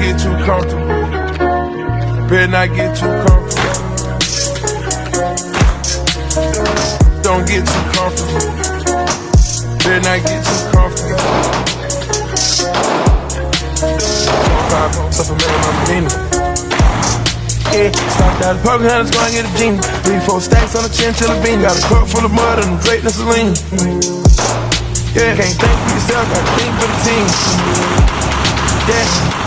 get too comfortable. Better not get too comfortable. Don't get too comfortable. Better not get too comfortable. 5 on supplemental my Medina. Yeah, stopped out the parking lot, let's go and get a genie. 3-4 stacks on the chinchilla bean. Got a cup full of mud and greatness of lean. Yeah, can't think for yourself, gotta think for the team. Yeah.